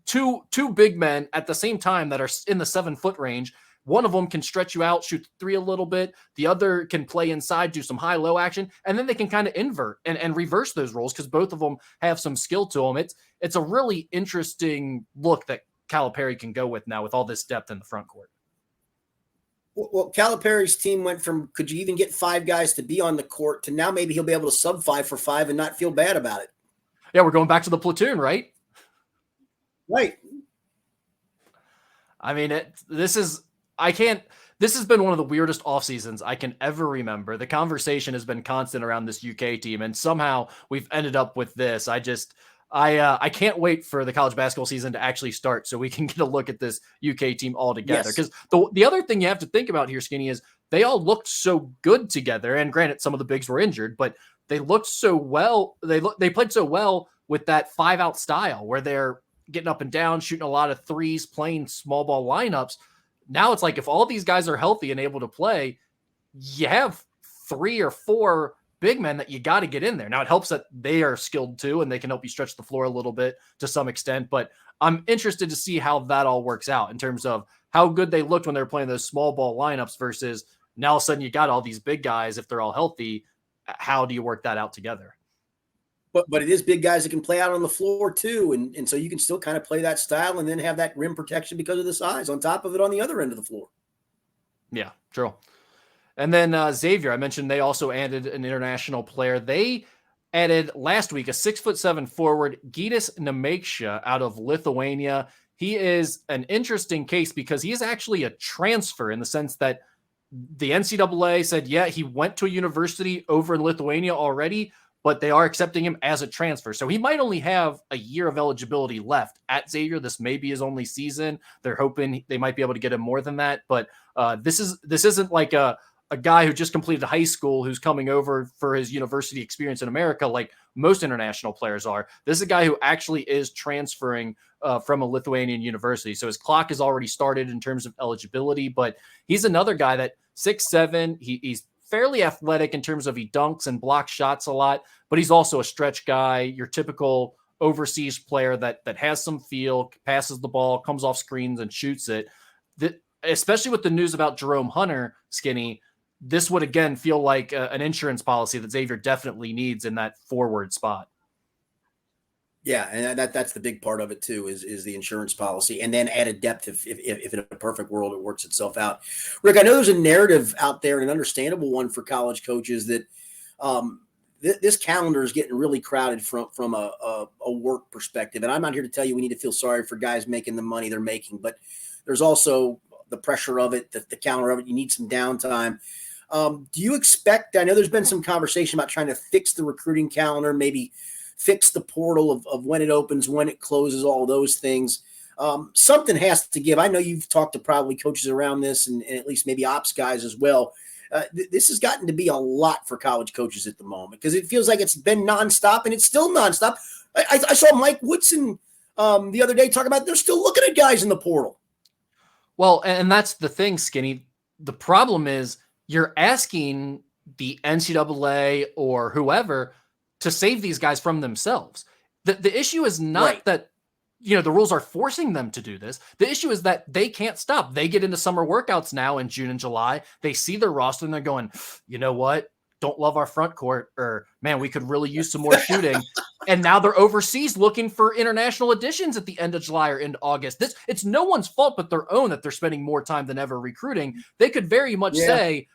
two big men at the same time that are in the 7-foot range. One of them can stretch you out, shoot 3 a little bit. The other can play inside, do some high-low action, and then they can kind of invert and reverse those roles because both of them have some skill to them. It's a really interesting look that Calipari can go with now with all this depth in the front court. Well, Calipari's team went from could you even get 5 guys to be on the court to now maybe he'll be able to sub 5 for 5 and not feel bad about it. Yeah, we're going back to the platoon, right? Right. I mean, this has been one of the weirdest off seasons I can ever remember. The conversation has been constant around this UK team, and somehow we've ended up with this. I can't wait for the college basketball season to actually start so we can get a look at this UK team all together. Because the other thing you have to think about here, Skinny, is they all looked so good together. And granted, some of the bigs were injured, but they looked so well. They played so well with that 5-out style where they're getting up and down, shooting a lot of threes, playing small ball lineups. Now it's like if all these guys are healthy and able to play, you have 3 or 4 big men that you got to get in there. Now it helps that they are skilled too, and they can help you stretch the floor a little bit to some extent, but I'm interested to see how that all works out in terms of how good they looked when they were playing those small ball lineups versus now all of a sudden you got all these big guys. If they're all healthy, how do you work that out together? But it is big guys that can play out on the floor too. And so you can still kind of play that style and then have that rim protection because of the size on top of it on the other end of the floor. Yeah, true. And then Xavier, I mentioned they also added an international player. They added last week a 6'7" forward, Gytis Nemeikša out of Lithuania. He is an interesting case because he is actually a transfer in the sense that the NCAA said, yeah, he went to a university over in Lithuania already, but they are accepting him as a transfer. So he might only have a year of eligibility left at Xavier. This may be his only season. They're hoping they might be able to get him more than that. But this isn't like a guy who just completed high school who's coming over for his university experience in America like most international players are. This is a guy who actually is transferring from a Lithuanian university. So his clock has already started in terms of eligibility, but he's another guy that 6'7", he's fairly athletic in terms of he dunks and blocks shots a lot, but he's also a stretch guy, your typical overseas player that has some feel, passes the ball, comes off screens and shoots it. Especially with the news about Jerome Hunter, Skinny, this would again feel like an insurance policy that Xavier definitely needs in that forward spot. Yeah, and that's the big part of it too, is the insurance policy, and then added depth if in a perfect world it works itself out. Rick, I know there's a narrative out there, and an understandable one for college coaches, that this calendar is getting really crowded from a work perspective. And I'm not here to tell you we need to feel sorry for guys making the money they're making, but there's also the pressure of it, the calendar of it. You need some downtime. Do you expect? I know there's been some conversation about trying to fix the recruiting calendar, maybe fix the portal of when it opens, when it closes, all those things. Something has to give. I know you've talked to probably coaches around this and at least maybe ops guys as well. This has gotten to be a lot for college coaches at the moment because it feels like it's been nonstop and it's still nonstop. I saw Mike Woodson the other day talking about they're still looking at guys in the portal. Well, and that's the thing, Skinny. The problem is you're asking the NCAA or whoever to save these guys from themselves. The issue is not that, the rules are forcing them to do this. The issue is that they can't stop. They get into summer workouts now in June and July. They see their roster and they're going, you know what? Don't love our front court, or man, we could really use some more shooting. And now they're overseas looking for international additions at the end of July or into August. It's no one's fault but their own that they're spending more time than ever recruiting. They could very much say,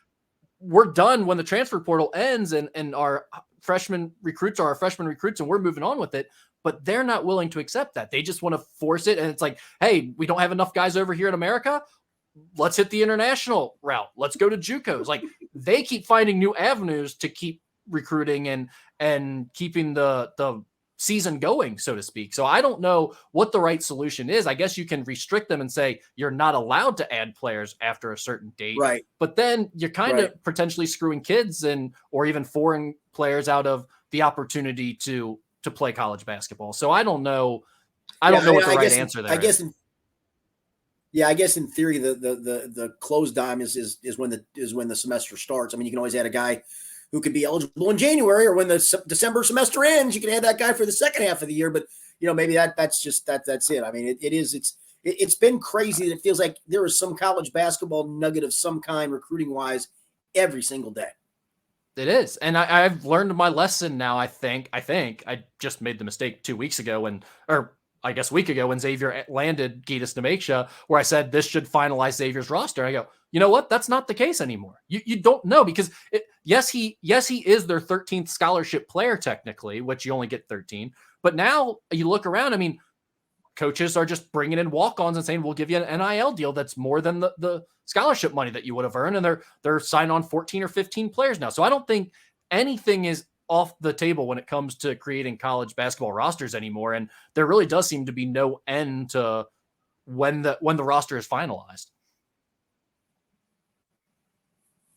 we're done when the transfer portal ends and our freshman recruits are our freshman recruits and we're moving on with it. But they're not willing to accept that. They just want to force it. And it's like, hey, we don't have enough guys over here in America. Let's hit the international route. Let's go to JUCOs. Like, they keep finding new avenues to keep recruiting and keeping the season going, so to speak. So I don't know what the right solution is. I guess you can restrict them and say you're not allowed to add players after a certain date. Right. But then you're kind of potentially screwing kids or even foreign players out of the opportunity to play college basketball. So I don't know. I don't know what the right answer there is. I guess in theory, the close dime is when the semester starts. I mean, you can always add a guy who could be eligible in January, or when the December semester ends, you can add that guy for the second half of the year. But maybe that's it. I mean, it's been crazy. It feels like there is some college basketball nugget of some kind recruiting wise every single day. It is. And I've learned my lesson now. I think I just made the mistake 2 weeks ago a week ago when Xavier landed Gytis Nemeikša, where I said this should finalize Xavier's roster. I go, you know what? That's not the case anymore. You don't know, because yes, he is their 13th scholarship player technically, which you only get 13. But now you look around, I mean, coaches are just bringing in walk-ons and saying, we'll give you an NIL deal that's more than the scholarship money that you would have earned. And they're signing on 14 or 15 players now. So I don't think anything is off the table when it comes to creating college basketball rosters anymore. And there really does seem to be no end to when the roster is finalized.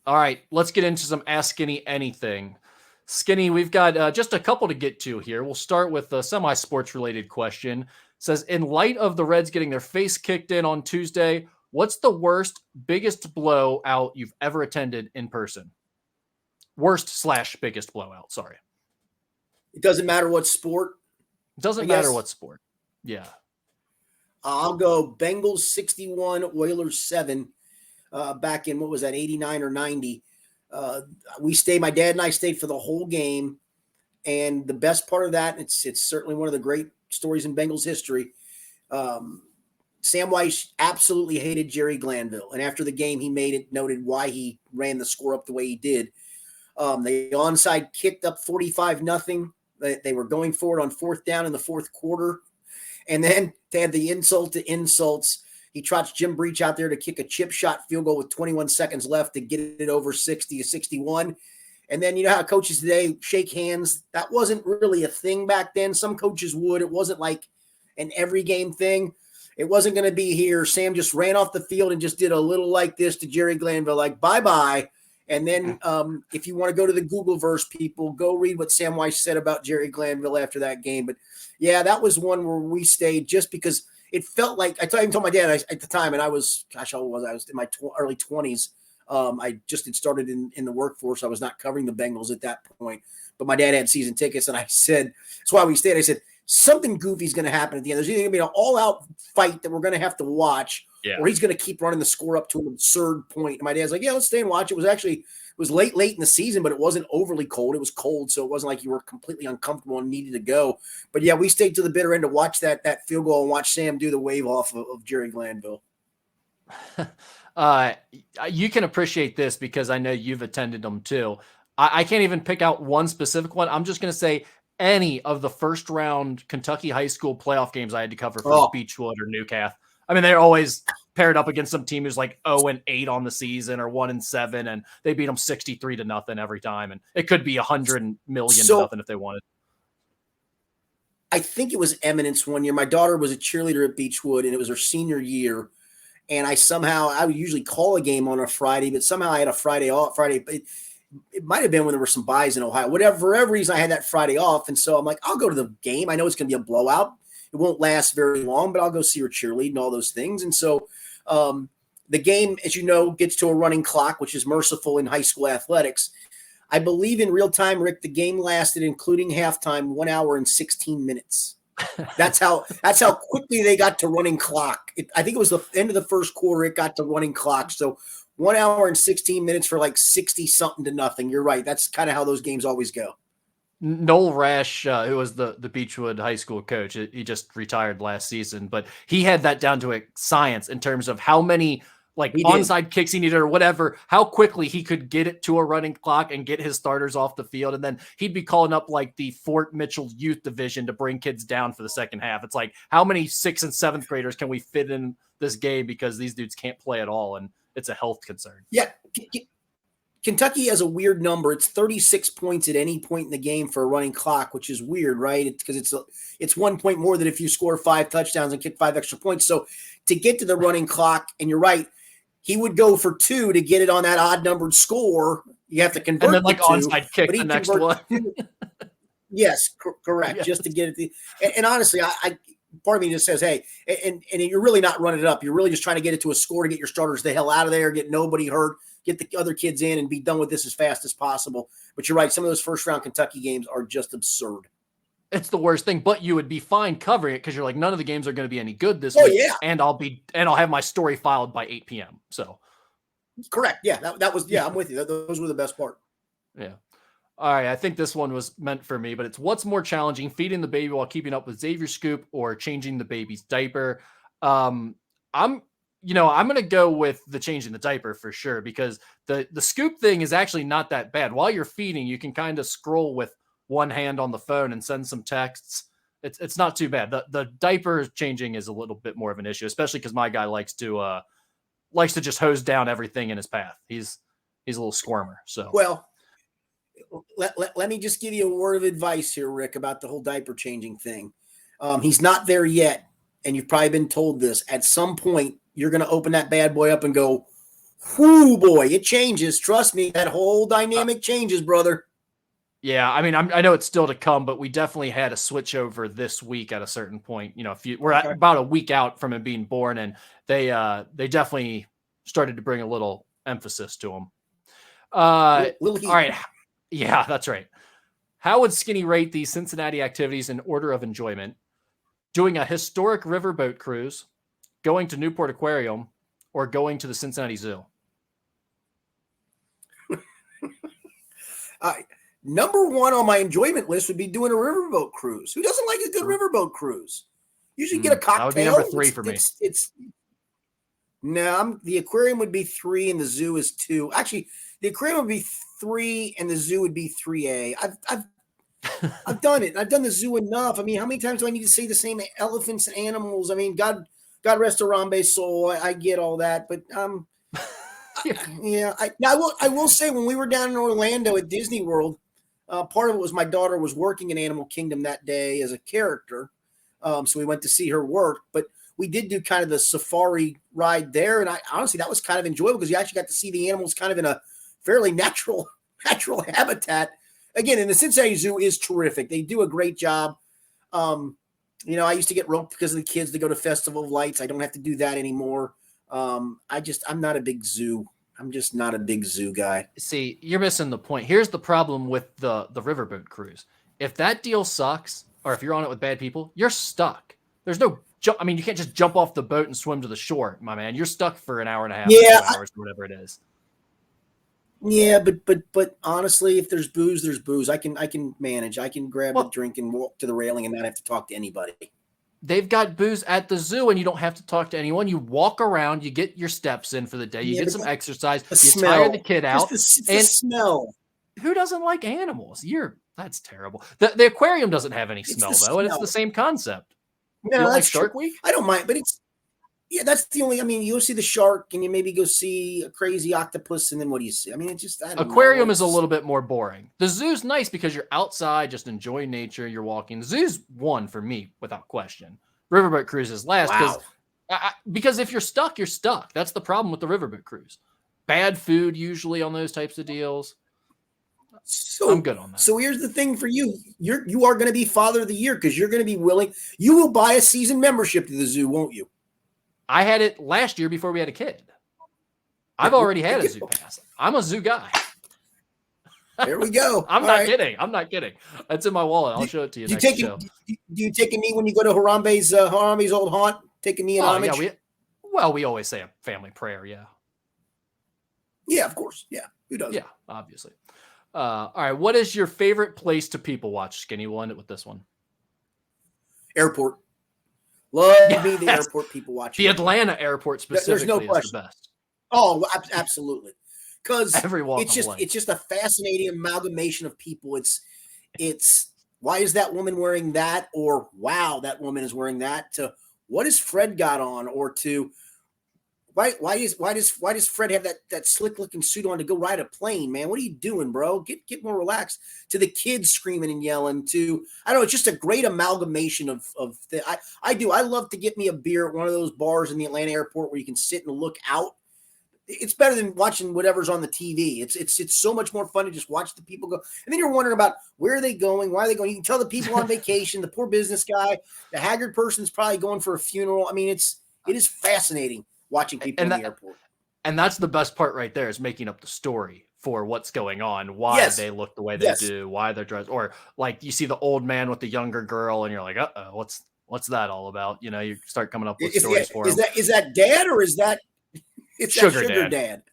All right, let's get into some Ask Skinny Anything. Skinny, we've got just a couple to get to here. We'll start with a semi-sports related question. It says, in light of the Reds getting their face kicked in on Tuesday, what's the worst, biggest blowout you've ever attended in person? Worst/biggest blowout. Sorry. It doesn't matter what sport. It doesn't matter what sport. Yeah. I'll go Bengals 61, Oilers 7. Back in, what was that, 89 or 90. My dad and I stayed for the whole game. And the best part of that, it's certainly one of the great stories in Bengals history. Sam Weiss absolutely hated Jerry Glanville. And after the game, he noted why he ran the score up the way he did. They onside kicked up 45-0. They were going for it on 4th down in the 4th quarter. And then to add the insult to insults, he trots Jim Breach out there to kick a chip shot field goal with 21 seconds left to get it over 60-61. And then you know how coaches today shake hands. That wasn't really a thing back then. Some coaches would. It wasn't like an every game thing. It wasn't going to be here. Sam just ran off the field and just did a little like this to Jerry Glanville, like bye-bye. And then if you want to go to the Googleverse, people, go read what Sam Weiss said about Jerry Glanville after that game. But, yeah, that was one where we stayed just because it felt like – I even told my dad at the time, and I was – gosh, how old was I? I was in my early 20s. I just had started in the workforce. I was not covering the Bengals at that point. But my dad had season tickets, and I said – that's why we stayed. I said, something goofy is going to happen at the end. There's either going to be an all-out fight that we're going to have to watch, or he's going to keep running the score up to an absurd point. And my dad's like, yeah, let's stay and watch. It was late in the season, but it wasn't overly cold. It was cold, so it wasn't like you were completely uncomfortable and needed to go. But, yeah, we stayed to the bitter end to watch that field goal and watch Sam do the wave off of Jerry Glanville. You can appreciate this because I know you've attended them too. I can't even pick out one specific one. I'm just going to say any of the first round Kentucky high school playoff games I had to cover for Beechwood or Newcath. I mean, they're always paired up against some team who's like 0-8 on the season or 1-7, and they beat them 63-0 every time. And it could be 100 million to nothing if they wanted. I think it was Eminence one year. My daughter was a cheerleader at Beechwood, and it was her senior year. And I would usually call a game on a Friday, but somehow I had a Friday off. It might have been when there were some buys in Ohio. For whatever reason, I had that Friday off. And so I'm like, I'll go to the game. I know it's going to be a blowout. It won't last very long, but I'll go see her cheerlead and all those things. And so the game, as you know, gets to a running clock, which is merciful in high school athletics. I believe in real time, Rick, the game lasted, including halftime, 1 hour and 16 minutes. That's how quickly they got to running clock. I think it was the end of the first quarter. It got to running clock. So 1 hour and 16 minutes for like 60-0. You're right. That's kind of how those games always go. Noel Rash, who was the Beechwood high school coach, he just retired last season, but he had that down to a science in terms of how many onside kicks he needed or whatever, how quickly he could get it to a running clock and get his starters off the field. And then he'd be calling up like the Fort Mitchell youth division to bring kids down for the second half. It's like, how many 6th and 7th graders can we fit in this game because these dudes can't play at all? And it's a health concern. Yeah. Kentucky has a weird number. It's 36 points at any point in the game for a running clock, which is weird, right? Because it's 1 point more than if you score 5 touchdowns and kick 5 extra points. So to get to the running clock, and you're right, he would go for 2 to get it on that odd numbered score. You have to convert, and then onside kick the next one. Yes, correct. Yes. Just to get it. And honestly, I part of me just says, hey, and you're really not running it up. You're really just trying to get it to a score to get your starters the hell out of there, get nobody hurt, get the other kids in, and be done with this as fast as possible. But you're right. Some of those first-round Kentucky games are just absurd. It's the worst thing, but you would be fine covering it because you're like, none of the games are going to be any good this week. Yeah. And I'll have my story filed by 8 p.m. So correct. Yeah, that was, I'm with you. Those were the best part. Yeah. All right. I think this one was meant for me, but it's what's more challenging, feeding the baby while keeping up with Xavier scoop or changing the baby's diaper. I'm going to go with the changing the diaper for sure, because the scoop thing is actually not that bad. While you're feeding, you can kind of scroll with one hand on the phone and send some texts. It's not too bad. The diaper changing is a little bit more of an issue, especially because my guy likes to just hose down everything in his path. He's a little squirmer. So well, let me just give you a word of advice here, Rick, about the whole diaper changing thing. He's not there yet, and you've probably been told this. At some point, you're going to open that bad boy up and go, whoo, boy, it changes. Trust me, that whole dynamic changes, brother. Yeah, I mean, I know it's still to come, but we definitely had a switch over this week at a certain point. We're at about a week out from him being born, and they definitely started to bring a little emphasis to him. All right, Yeah, that's right. How would Skinny rate these Cincinnati activities in order of enjoyment? Doing a historic riverboat cruise, going to Newport Aquarium, or going to the Cincinnati Zoo? Number one on my enjoyment list would be doing a riverboat cruise. Who doesn't like a good riverboat cruise? Usually get a cocktail. That would be number 3 for me. No, the aquarium would be 3 and the zoo is 2. Actually, the aquarium would be 3 and the zoo would be 3A. I've done it. I've done the zoo enough. I mean, how many times do I need to say the same elephants and animals? I mean, God rest Harambe's soul. I get all that, but yeah. I will say when we were down in Orlando at Disney World, part of it was my daughter was working in Animal Kingdom that day as a character, so we went to see her work. But we did do kind of the safari ride there, and honestly that was kind of enjoyable because you actually got to see the animals kind of in a fairly natural habitat. Again, and the Cincinnati Zoo is terrific. They do a great job. I used to get roped because of the kids to go to Festival of Lights. I don't have to do that anymore. I'm not a big zoo. I'm just not a big zoo guy. See, you're missing the point. Here's the problem with the riverboat cruise. If that deal sucks, or if you're on it with bad people, you're stuck. There's no jump. I mean, you can't just jump off the boat and swim to the shore, my man. You're stuck for an hour and a half, 2 hours, whatever it is. Yeah, but honestly, if there's booze, there's booze. I can manage. I can grab a drink and walk to the railing and not have to talk to anybody. They've got booze at the zoo and you don't have to talk to anyone. You walk around, you get your steps in for the day, you get some exercise, you tire the kid out. The smell. Who doesn't like animals? That's terrible. The aquarium doesn't have any smell though, and it's the same concept. No, you don't like Shark Week? I don't mind, but that's the only. I mean, you'll see the shark, and you maybe go see a crazy octopus, and then what do you see? I mean, it's just aquarium is a little bit more boring. The zoo's nice because you're outside, just enjoying nature. You're walking. The zoo's 1 for me without question. Riverboat cruise is last because if you're stuck, you're stuck. That's the problem with the riverboat cruise. Bad food usually on those types of deals. So I'm good on that. So here's the thing for you: you are going to be Father of the Year because you're going to be willing. You will buy a season membership to the zoo, won't you? I had it last year before we had a kid. I've already had a zoo pass. I'm a zoo guy. There we go. I'm not kidding. It's in my wallet. I'll show it to you next show. Do you take a knee when you go to Harambe's old haunt? Take a knee in homage? Yeah, we always say a family prayer, yeah. Yeah, of course. Yeah. Who doesn't? Yeah, obviously. All right. What is your favorite place to people watch, Skinny? We'll end it with this one. Airport. Love me the airport people watching. The Atlanta airport specifically is the best. Oh, absolutely. Because it's just a fascinating amalgamation of people. It's why is that woman wearing that? Or wow, that woman is wearing that. To what has Fred got on? Or to why does Fred have that slick looking suit on to go ride a plane, man? What are you doing, bro? Get more relaxed. To the kids screaming and yelling. To I don't know, it's just a great amalgamation of I love to get me a beer at one of those bars in the Atlanta airport where you can sit and look out. It's better than watching whatever's on the TV. It's so much more fun to just watch the people go. And then you're wondering about where are they going? Why are they going? You can tell the people on vacation, the poor business guy, the haggard person's probably going for a funeral. I mean, it is fascinating watching people in the airport. And that's the best part right there is making up the story for what's going on, why they look the way they do, why they're dressed. Or like you see the old man with the younger girl and you're like, uh-oh, what's that all about? You know, you start coming up with stories for him. Is that dad or is that it's sugar dad?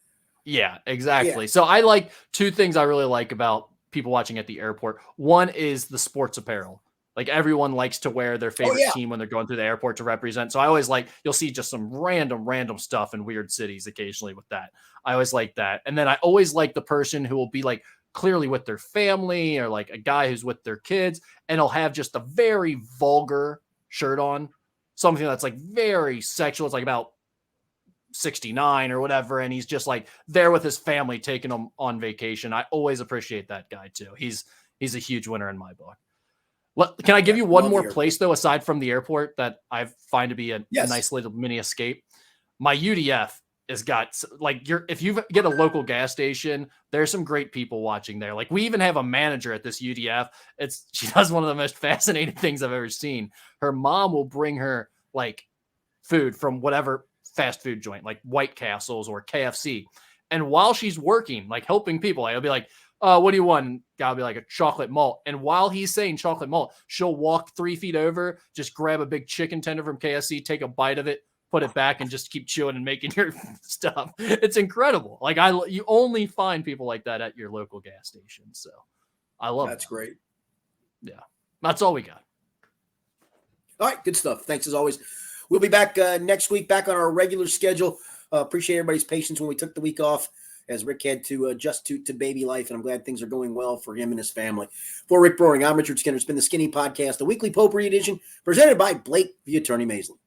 Yeah, exactly. Yeah. So I like 2 things I really like about people watching at the airport. One is the sports apparel. Like everyone likes to wear their favorite team when they're going through the airport to represent. So I always you'll see just some random stuff in weird cities occasionally with that. I always like that. And then I always like the person who will be like clearly with their family or like a guy who's with their kids and he'll have just a very vulgar shirt on, something that's like very sexual. It's like about 69 or whatever. And he's just like there with his family taking them on vacation. I always appreciate that guy too. He's a huge winner in my book. Can I give you one more place though, aside from the airport that I find to be a nice little mini escape? My UDF has got if you get a local gas station, there's some great people watching there. Like we even have a manager at this UDF. She does one of the most fascinating things I've ever seen. Her mom will bring her like food from whatever fast food joint, like White Castles or KFC. And while she's working, like helping people, I'll be like, What do you want? Gotta be like a chocolate malt. And while he's saying chocolate malt, she'll walk 3 feet over, just grab a big chicken tender from KFC, take a bite of it, put it back, and just keep chewing and making your stuff. It's incredible. Like you only find people like that at your local gas station. So I love That's great. Yeah. That's all we got. All right. Good stuff. Thanks as always. We'll be back next week, back on our regular schedule. Appreciate everybody's patience when we took the week off, as Rick had to adjust to baby life, and I'm glad things are going well for him and his family. For Rick Broering, I'm Richard Skinner. It's been the Skinny Podcast, the weekly potpourri edition, presented by Blake the Attorney Maisley.